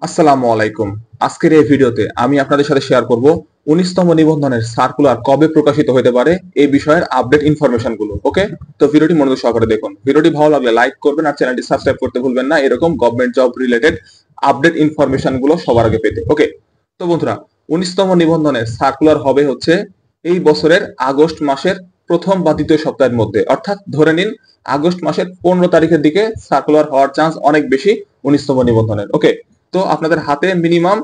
আসসালামু আলাইকুম। আজকের এই ভিডিওতে আমি আপনাদের সাথে শেয়ার করব 19তম নিবন্ধনের সার্কুলার কবে প্রকাশিত হতে পারে এই বিষয়ের আপডেট ইনফরমেশন গুলো। ওকে, তো ভিডিওটি মনোযোগ সহকারে দেখুন। ভিডিওটি ভালো লাগলে লাইক করবেন আর চ্যানেলটি সাবস্ক্রাইব করতে ভুলবেন না এরকম government job related update information গুলো সবার আগে পেতে। ওকে, তো বন্ধুরা, 19তম নিবন্ধনের সার্কুলার হবে হচ্ছে এই বছরের আগস্ট মাসের প্রথম বা দ্বিতীয় সপ্তাহের মধ্যে, অর্থাৎ ধরে নিন আগস্ট মাসের 15 তারিখের দিকে সার্কুলার হওয়ার চান্স অনেক বেশি 19তম নিবন্ধনের। ওকে, তো আপনাদের হাতে মিনিমাম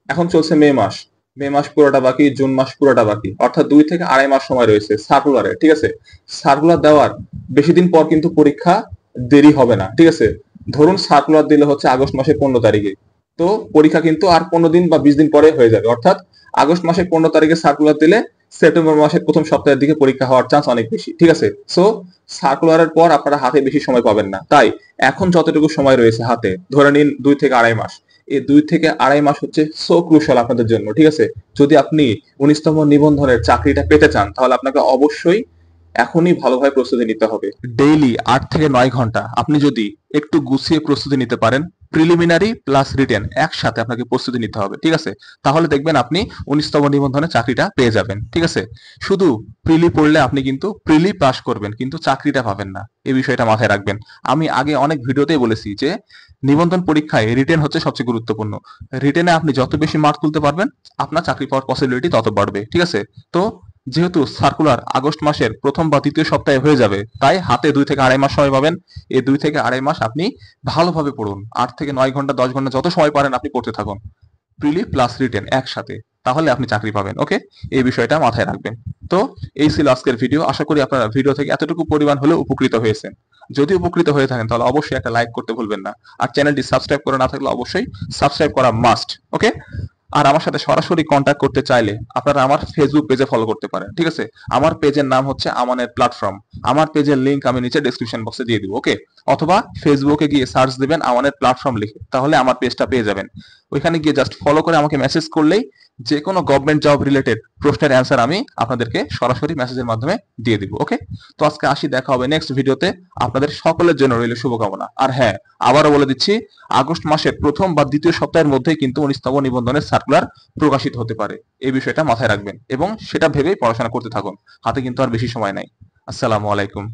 এখন চলছে মে মাস পুরোটা বাকি, জুন মাস পুরোটা বাকি, অর্থাৎ 2 থেকে আড়াই মাস সময় রয়েছে সার্কুলারে। ঠিক আছে, সার্কুলার দেওয়ার বেশি দিন পর কিন্তু পরীক্ষা দেরি হবে না। ঠিক আছে, ধরুন সার্কুলার দিলে হচ্ছে আগস্ট মাসের 15 তারিখে, তো পরীক্ষা কিন্তু আর 15 দিন বা 20 দিন পরে হয়ে যাবে। অর্থাৎ আগস্ট মাসের 15 তারিখে সার্কুলার দিলে সেপ্টেম্বর মাসের প্রথম সপ্তাহের দিকে পরীক্ষা হওয়ার চান্স অনেক বেশি। ঠিক আছে, সো সার্কুলারের পর আপনারা হাতে বেশি সময় পাবেন না। তাই এখন যতটুকু সময় রয়েছে হাতে, ধরে নিন 2 থেকে আড়াই মাস, এই 2 থেকে আড়াই মাস হচ্ছে সো ক্রুশাল আপনাদের জন্য। ঠিক আছে, যদি আপনি 19তম নিবন্ধনের চাকরিটা পেতে চান তাহলে আপনাকে অবশ্যই এখনই ভালোভাবে প্রস্তুতি নিতে হবে। ডেইলি 8 থেকে 9 ঘন্টা আপনি যদি একটু গুছিয়ে প্রস্তুতি নিতে পারেন, প্রিলিমিনারি প্লাস রিটেন একসাথে আপনাকে প্রস্তুতি নিতে হবে। ঠিক আছে, তাহলে দেখবেন আপনি 19তম নিবন্ধনের চাকরিটা পেয়ে যাবেন। ঠিক আছে, শুধু প্রিলি পড়লে আপনি কিন্তু প্রিলি পাস করবেন কিন্তু চাকরিটা পাবেন না, এই বিষয়টা মাথায় রাখবেন। আমি আগে অনেক ভিডিওতেই বলেছি যে নিবন্ধন পরীক্ষায় রিটেন হচ্ছে সবচেয়ে গুরুত্বপূর্ণ। রিটেনে আপনি যত বেশি মার্ক তুলতে পারবেন আপনার চাকরি পাওয়ার পসিবিলিটি তত বাড়বে। ঠিক আছে, তো যেহেতু সার্কুলার আগস্ট মাসের প্রথম বা দ্বিতীয় সপ্তাহে হয়ে যাবে, তাই হাতে 2 থেকে আড়াই মাস সময় পাবেন। এই 2 থেকে আড়াই মাস আপনি ভালোভাবে পড়ুন, 8 থেকে 9 ঘন্টা 10 ঘন্টা যত সময় পারেন আপনি পড়তে থাকুন, প্রিলি প্লাস রিটেন একসাথে, তাহলে আপনি চাকরি পাবেন। ওকে, এই বিষয়টা মাথায় রাখবেন। তো এই ছিল আজকের ভিডিও। আশা করি আপনারা ভিডিও থেকে এতটুকু পরিমাণ হলেও উপকৃত হয়েছেন। যদি উপকৃত হয়ে থাকেন তাহলে অবশ্যই একটা লাইক করতে ভুলবেন না, আর চ্যানেলটি সাবস্ক্রাইব করা না থাকলে অবশ্যই সাবস্ক্রাইব করা মাস্ট। ওকে, আর আমার সাথে সরাসরি কন্ট্যাক্ট করতে চাইলে আপনারা আমার ফেসবুক পেজে ফলো করতে পারেন। ঠিক আছে, আমার পেজের নাম হচ্ছে আমানের প্ল্যাটফর্ম। আমার পেজের লিংক আমি নিচে ডেসক্রিপশন বক্সে দিয়ে দিব। ওকে, অথবা ফেসবুকে গিয়ে সার্চ দিবেন আমানের প্ল্যাটফর্ম লিখে, তাহলে আমার পেজটা পেয়ে যাবেন। ওইখানে গিয়ে জাস্ট ফলো করে আমাকে মেসেজ করলেই যে কোনো গভর্নমেন্ট জব রিলেটেড প্রশ্নের অ্যান্সার আমি আপনাদেরকে সরাসরি মেসেজের মাধ্যমে দিয়ে দিব। ওকে, তো আজকে আসি, দেখা হবে নেক্সট ভিডিওতে। আপনাদের সকলের জন্য রইল শুভকামনা। আর হ্যাঁ, আবারও বলে দিচ্ছি, আগস্ট মাসের প্রথম বা দ্বিতীয় সপ্তাহের মধ্যেই কিন্তু 19তম নিবন্ধনের সার্কুলার প্রকাশিত হতে পারে। এই বিষয়টা মাথায় রাখবেন এবং সেটা ভেবেই পড়াশোনা করতে থাকুন, হাতে কিন্তু আর বেশি সময় নাই। আসসালামু আলাইকুম।